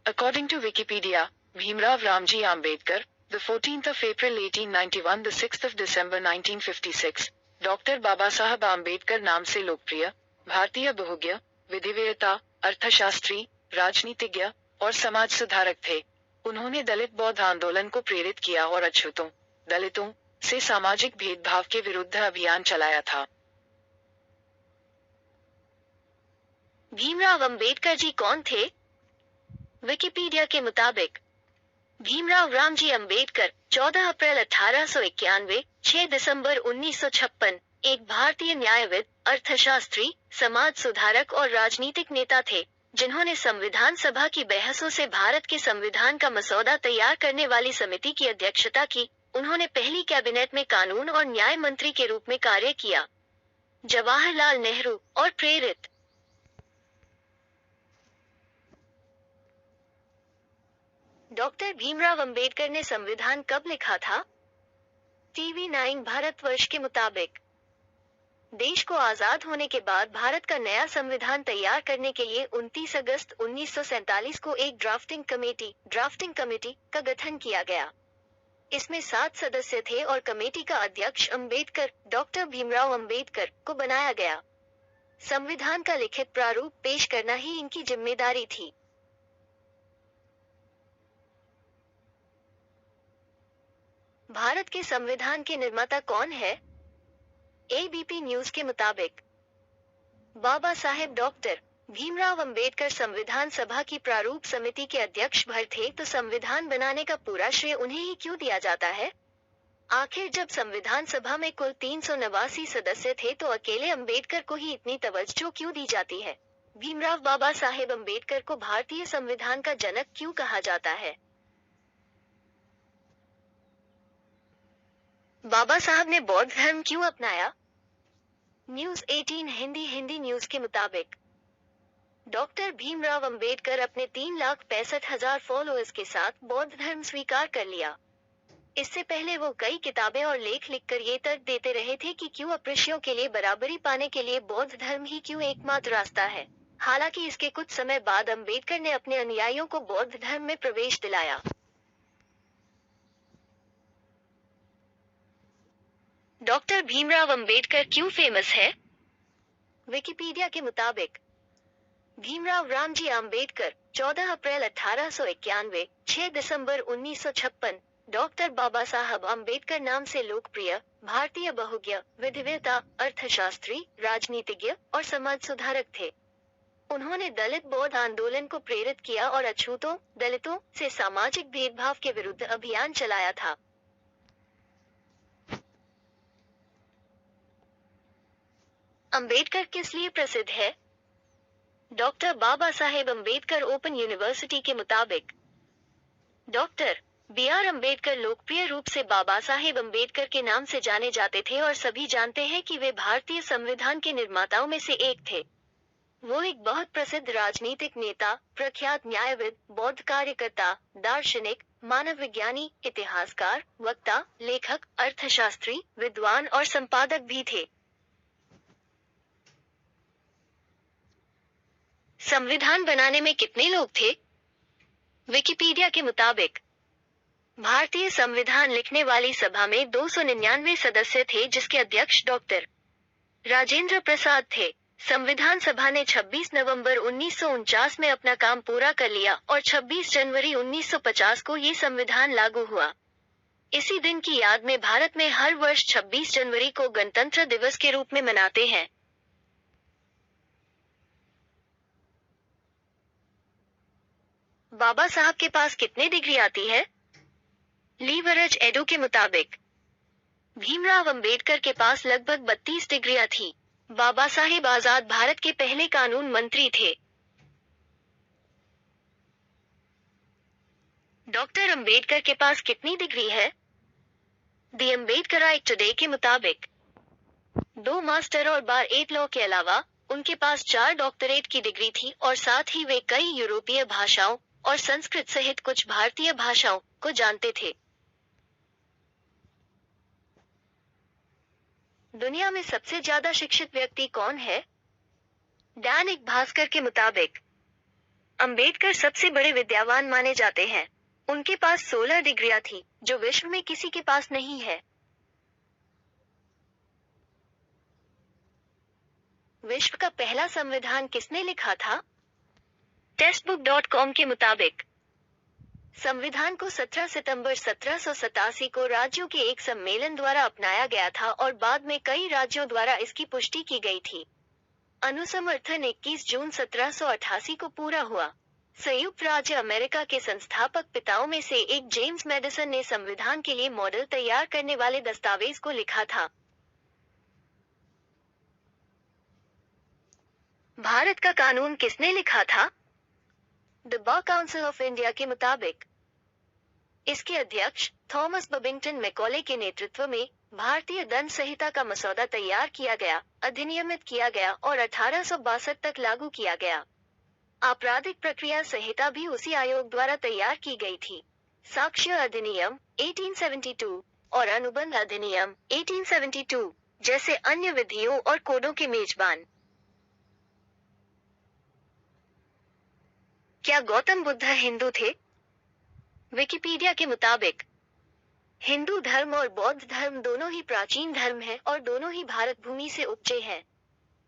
According to Wikipedia, Bhimrao Ramji Ambedkar, the 14th of April 1891, the 6th of December 1956, doctor बाबा साहब आम्बेडकर नाम से लोकप्रिय भारतीय बहुज्ञ, विधिवेत्ता, अर्थशास्त्री, राजनीतिज्ञ और समाज सुधारक थे। उन्होंने दलित बौद्ध आंदोलन को प्रेरित किया और अछूतों, दलितों से सामाजिक भेदभाव के विरुद्ध अभियान चलाया था। भीमराव अंबेडकर जी कौन थे? विकिपीडिया के मुताबिक भीमराव रामजी अंबेडकर 14 अप्रैल 1891, 6 दिसंबर 1956 एक भारतीय न्यायविद, अर्थशास्त्री, समाज सुधारक और राजनीतिक नेता थे, जिन्होंने संविधान सभा की बहसों से भारत के संविधान का मसौदा तैयार करने वाली समिति की अध्यक्षता की। उन्होंने पहली कैबिनेट में कानून और न्याय मंत्री के रूप में कार्य किया। जवाहरलाल नेहरू और प्रेरित डॉक्टर भीमराव अंबेडकर ने संविधान कब लिखा था? टीवी 9 भारतवर्ष के मुताबिक देश को आजाद होने के बाद भारत का नया संविधान तैयार करने के लिए 29 अगस्त 1947 को एक ड्राफ्टिंग कमेटी का गठन किया गया। इसमें 7 सदस्य थे और कमेटी का अध्यक्ष अंबेडकर, डॉक्टर भीमराव अंबेडकर को बनाया गया। संविधान का लिखित प्रारूप पेश करना ही इनकी जिम्मेदारी थी। भारत के संविधान के निर्माता कौन है? एबीपी न्यूज के मुताबिक बाबा साहेब डॉक्टर भीमराव अंबेडकर संविधान सभा की प्रारूप समिति के अध्यक्ष भर थे, तो संविधान बनाने का पूरा श्रेय उन्हें ही क्यों दिया जाता है? आखिर जब संविधान सभा में कुल 389 सदस्य थे तो अकेले अंबेडकर को ही इतनी तवज्जो क्यों दी जाती है? भीमराव बाबा साहेब अंबेडकर को भारतीय संविधान का जनक क्यों कहा जाता है? बाबा साहब ने बौद्ध धर्म क्यों अपनाया? न्यूज 18 हिंदी न्यूज के मुताबिक डॉक्टर भीमराव अंबेडकर अपने 3,65,000 फॉलोअर्स के साथ बौद्ध धर्म स्वीकार कर लिया। इससे पहले वो कई किताबें और लेख लिखकर ये तर्क देते रहे थे कि क्यों अस्पृश्यों के लिए बराबरी पाने के लिए बौद्ध धर्म ही क्यों एकमात्र रास्ता है। हालांकि इसके कुछ समय बाद अंबेडकर ने अपने अनुयायियों को बौद्ध धर्म में प्रवेश दिलाया। डॉक्टर भीमराव अंबेडकर क्यों फेमस है? विकिपीडिया के मुताबिक भीमराव रामजी अंबेडकर 14 अप्रैल 1891, 6 दिसंबर 1956 डॉक्टर बाबा साहब अंबेडकर नाम से लोकप्रिय भारतीय बहुज्ञ, विधिवेत्ता, अर्थशास्त्री, राजनीतिज्ञ और समाज सुधारक थे। उन्होंने दलित बौद्ध आंदोलन को प्रेरित किया और अछूतों, दलितों से सामाजिक भेदभाव के विरुद्ध अभियान चलाया था। अंबेडकर किस लिए प्रसिद्ध है? Doctor Baba Saheb Ambedkar open university के मुताबिक डॉक्टर बी.आर. अंबेडकर लोकप्रिय रूप से बाबा साहेब अंबेडकर के नाम से जाने जाते थे और सभी जानते हैं कि वे भारतीय संविधान के निर्माताओं में से एक थे। वो एक बहुत प्रसिद्ध राजनीतिक नेता, प्रख्यात न्यायविद, बौद्ध कार्यकर्ता, दार्शनिक, मानव विज्ञानी, इतिहासकार, वक्ता, लेखक, अर्थशास्त्री, विद्वान और संपादक भी थे। संविधान बनाने में कितने लोग थे? विकिपीडिया के मुताबिक भारतीय संविधान लिखने वाली सभा में 299 सदस्य थे, जिसके अध्यक्ष डॉक्टर राजेंद्र प्रसाद थे। संविधान सभा ने 26 नवंबर 1949 में अपना काम पूरा कर लिया और 26 जनवरी 1950 को ये संविधान लागू हुआ। इसी दिन की याद में भारत में हर वर्ष 26 जनवरी को गणतंत्र दिवस के रूप में मनाते हैं। बाबा साहब के पास कितने डिग्री आती है? लीवरेज एडो के मुताबिक भीमराव अंबेडकर के पास लगभग 32 डिग्रियां थी। बाबा साहेब आजाद भारत के पहले कानून मंत्री थे। डॉक्टर अंबेडकर के पास कितनी डिग्री है? द अम्बेडकराइट टुडे के मुताबिक 2 मास्टर और बार 8 लॉ के अलावा उनके पास 4 डॉक्टरेट की डिग्री थी और साथ ही वे कई यूरोपीय भाषाओं और संस्कृत सहित कुछ भारतीय भाषाओं को जानते थे। दुनिया में सबसे ज्यादा शिक्षित व्यक्ति कौन है? दैनिक भास्कर के मुताबिक अंबेडकर सबसे बड़े विद्यावान माने जाते हैं। उनके पास 16 डिग्रियां थी, जो विश्व में किसी के पास नहीं है। विश्व का पहला संविधान किसने लिखा था? टेक्स्टबुक.com के मुताबिक संविधान को 17 सितंबर 1787 को राज्यों के एक सम्मेलन द्वारा अपनाया गया था और बाद में कई राज्यों द्वारा इसकी पुष्टि की गई थी। अनुसमर्थन 21 जून 1788 को पूरा हुआ। संयुक्त राज्य अमेरिका के संस्थापक पिताओं में से एक जेम्स मैडिसन ने संविधान के लिए मॉडल तैयार करने वाले दस्तावेज को लिखा था। भारत का कानून किसने लिखा था? The bar council of India के मुताबिक इसके अध्यक्ष थॉमस बबिंगटन मैकॉले के नेतृत्व में भारतीय दंड संहिता का मसौदा तैयार किया गया, अधिनियमित किया गया और 1862 तक लागू किया गया। आपराधिक प्रक्रिया संहिता भी उसी आयोग द्वारा तैयार की गई थी। साक्ष्य अधिनियम 1872 और अनुबंध अधिनियम 1872 जैसे अन्य विधियों और कोडों के मेजबान। क्या गौतम बुद्ध हिंदू थे? विकिपीडिया के मुताबिक हिंदू धर्म और बौद्ध धर्म दोनों ही प्राचीन धर्म हैं और दोनों ही भारत भूमि से उपजे हैं।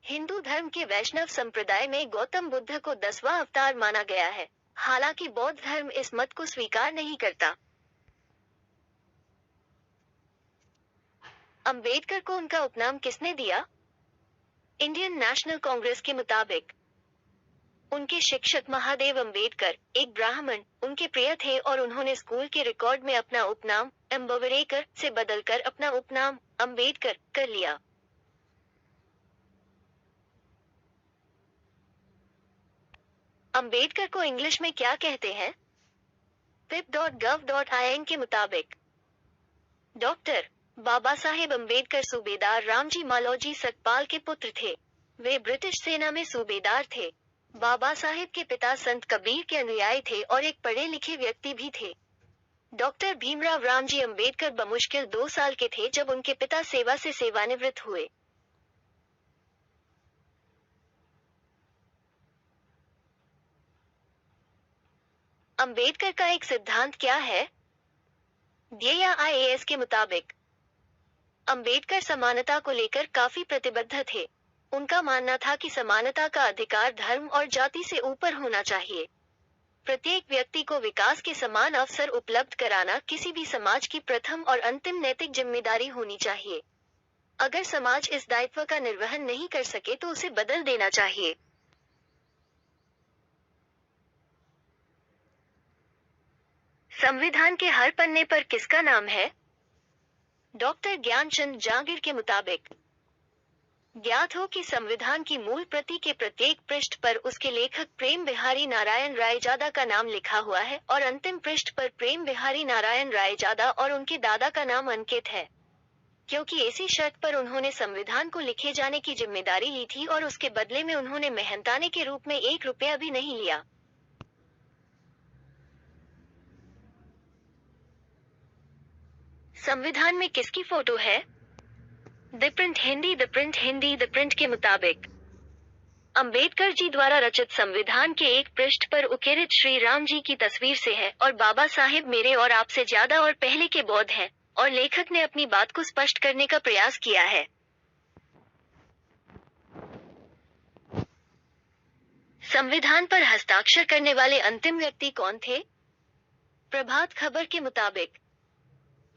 हिंदू धर्म के वैष्णव संप्रदाय में गौतम बुद्ध को 10वां अवतार माना गया है, हालांकि बौद्ध धर्म इस मत को स्वीकार नहीं करता। अंबेडकर को उनका उपनाम किसने दिया? इंडियन नेशनल कांग्रेस के मुताबिक उनके शिक्षक महादेव अंबेडकर, एक ब्राह्मण, उनके प्रिय थे और उन्होंने स्कूल के रिकॉर्ड में अपना उपनाम अंबेडकर से बदलकर अपना उपनाम अंबेडकर कर लिया। अंबेडकर को इंग्लिश में क्या कहते हैं? pip.gov.in के मुताबिक डॉक्टर बाबा साहेब अंबेडकर सूबेदार रामजी मालोजी सतपाल के पुत्र थे। वे ब्रिटिश सेना में सूबेदार थे। बाबा साहेब के पिता संत कबीर के अनुयायी थे और एक पढ़े लिखे व्यक्ति भी थे। डॉक्टर भीमराव रामजी अंबेडकर बमुश्किल 2 साल के थे जब उनके पिता सेवा से सेवानिवृत्त हुए। अंबेडकर का एक सिद्धांत क्या है? DIAS के मुताबिक अंबेडकर समानता को लेकर काफी प्रतिबद्ध थे। उनका मानना था कि समानता का अधिकार धर्म और जाति से ऊपर होना चाहिए। प्रत्येक व्यक्ति को विकास के समान अवसर उपलब्ध कराना किसी भी समाज की प्रथम और अंतिम नैतिक जिम्मेदारी होनी चाहिए। अगर समाज इस दायित्व का निर्वहन नहीं कर सके तो उसे बदल देना चाहिए। संविधान के हर पन्ने पर किसका नाम है? डॉक्टर ज्ञानचंद जांगीर के मुताबिक ज्ञात हो कि संविधान की मूल प्रति के प्रत्येक पृष्ठ पर उसके लेखक प्रेम बिहारी नारायण रायजादा का नाम लिखा हुआ है और अंतिम पृष्ठ पर प्रेम बिहारी नारायण रायजादा और उनके दादा का नाम अंकित है, क्योंकि इसी शर्त पर उन्होंने संविधान को लिखे जाने की जिम्मेदारी ली थी और उसके बदले में उन्होंने मेहनताने के रूप में 1 रुपया भी नहीं लिया। संविधान में किसकी फोटो है? द प्रिंट के मुताबिक अंबेडकर जी द्वारा रचित संविधान के एक पृष्ठ पर उकेरित श्री राम जी की तस्वीर से है और बाबा साहेब मेरे और आपसे ज्यादा और पहले के बौद्ध हैं और लेखक ने अपनी बात को स्पष्ट करने का प्रयास किया है। संविधान पर हस्ताक्षर करने वाले अंतिम व्यक्ति कौन थे? प्रभात खबर के मुताबिक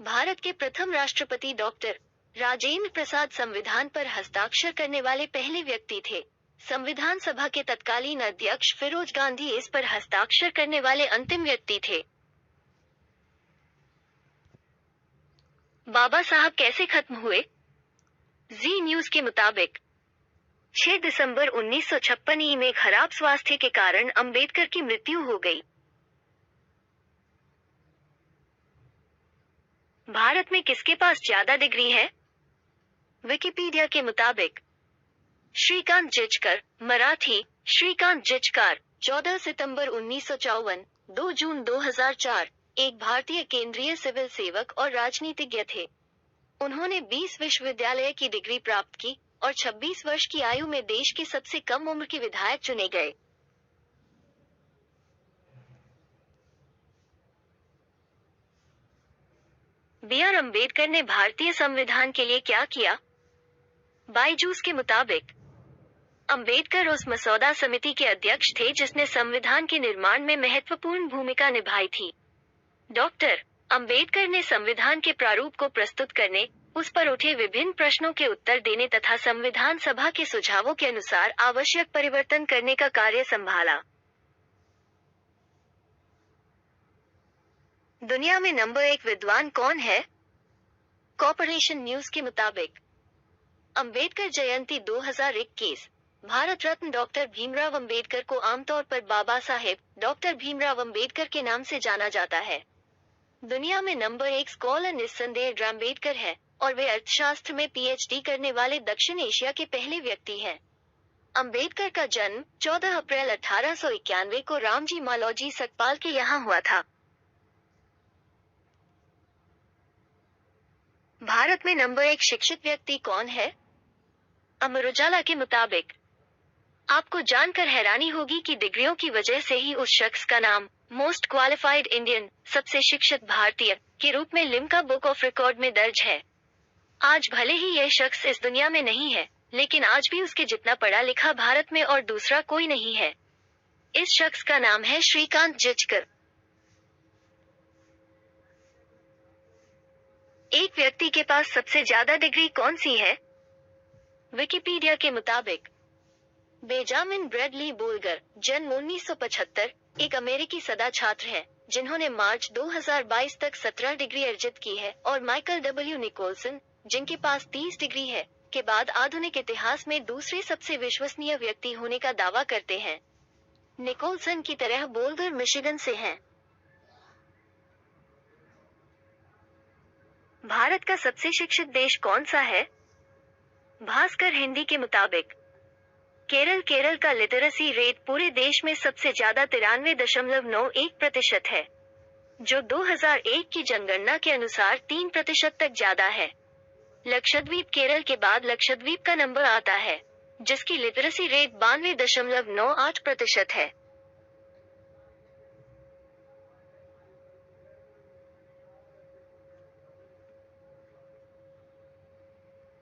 भारत के प्रथम राष्ट्रपति डॉक्टर राजेंद्र प्रसाद संविधान पर हस्ताक्षर करने वाले पहले व्यक्ति थे। संविधान सभा के तत्कालीन अध्यक्ष फिरोज गांधी इस पर हस्ताक्षर करने वाले अंतिम व्यक्ति थे। बाबा साहब कैसे खत्म हुए? जी न्यूज के मुताबिक 6 दिसंबर 1956 में खराब स्वास्थ्य के कारण अंबेडकर की मृत्यु हो गई। भारत में किसके पास ज्यादा डिग्री है? विकिपीडिया के मुताबिक श्रीकांत जिचकर, मराठी श्रीकांत जिचकार, 14 सितंबर 1954, 2 जून 2004, एक भारतीय केंद्रीय सिविल सेवक और राजनीतिज्ञ थे। उन्होंने 20 विश्वविद्यालय की डिग्री प्राप्त की और 26 वर्ष की आयु में देश के सबसे कम उम्र के विधायक चुने गए। B.R. अम्बेडकर ने भारतीय संविधान के लिए क्या किया? बायजूस के मुताबिक अम्बेडकर उस मसौदा समिति के अध्यक्ष थे जिसने संविधान के निर्माण में महत्वपूर्ण भूमिका निभाई थी। डॉक्टर अम्बेडकर ने संविधान के प्रारूप को प्रस्तुत करने, उस पर उठे विभिन्न प्रश्नों के उत्तर देने तथा संविधान सभा के सुझावों के अनुसार आवश्यक परिवर्तन करने का कार्य संभाला। दुनिया में नंबर 1 विद्वान कौन है? कॉर्पोरेशन न्यूज के मुताबिक अम्बेडकर जयंती 2021। भारत रत्न डॉक्टर भीमराव अम्बेडकर को आमतौर पर बाबा साहेब डॉक्टर भीमराव अम्बेडकर के नाम से जाना जाता है। दुनिया में नंबर 1 स्कॉलर निस्संदेह अम्बेडकर है और वे अर्थशास्त्र में PhD करने वाले दक्षिण एशिया के पहले व्यक्ति हैं। अम्बेडकर का जन्म 14 अप्रैल 1891 को रामजी मालौजी सकपाल के यहाँ हुआ था। भारत में नंबर 1 शिक्षित व्यक्ति कौन है? अमर उजाला के मुताबिक आपको जानकर हैरानी होगी कि डिग्रियों की वजह से ही उस शख्स का नाम मोस्ट क्वालिफाइड इंडियन सबसे शिक्षित भारतीय के रूप में लिम्का बुक ऑफ रिकॉर्ड में दर्ज है। आज भले ही यह शख्स इस दुनिया में नहीं है, लेकिन आज भी उसके जितना पढ़ा लिखा भारत में और दूसरा कोई नहीं है। इस शख्स का नाम है श्रीकांत जिचकर। एक व्यक्ति के पास सबसे ज्यादा डिग्री कौन सी है? विकिपीडिया के मुताबिक बेंजामिन ब्रैडली बोल्गर, जन्म 1975, एक अमेरिकी सदा छात्र हैं, जिन्होंने मार्च 2022 तक 17 डिग्री अर्जित की है, और माइकल डब्ल्यू निकोलसन, जिनके पास 30 डिग्री है, के बाद आधुनिक इतिहास में दूसरे सबसे विश्वसनीय व्यक्ति होने का दावा करते हैं। निकोलसन की तरह बोल्गर मिशिगन से हैं। भारत का सबसे शिक्षित देश कौन सा है? भास्कर हिंदी के मुताबिक केरल का लिटरेसी रेट पूरे देश में सबसे ज्यादा 93.91% है, जो 2001 की जनगणना के अनुसार 3% तक ज्यादा है। लक्षद्वीप केरल के बाद लक्षद्वीप का नंबर आता है, जिसकी लिटरेसी रेट 92.98% है।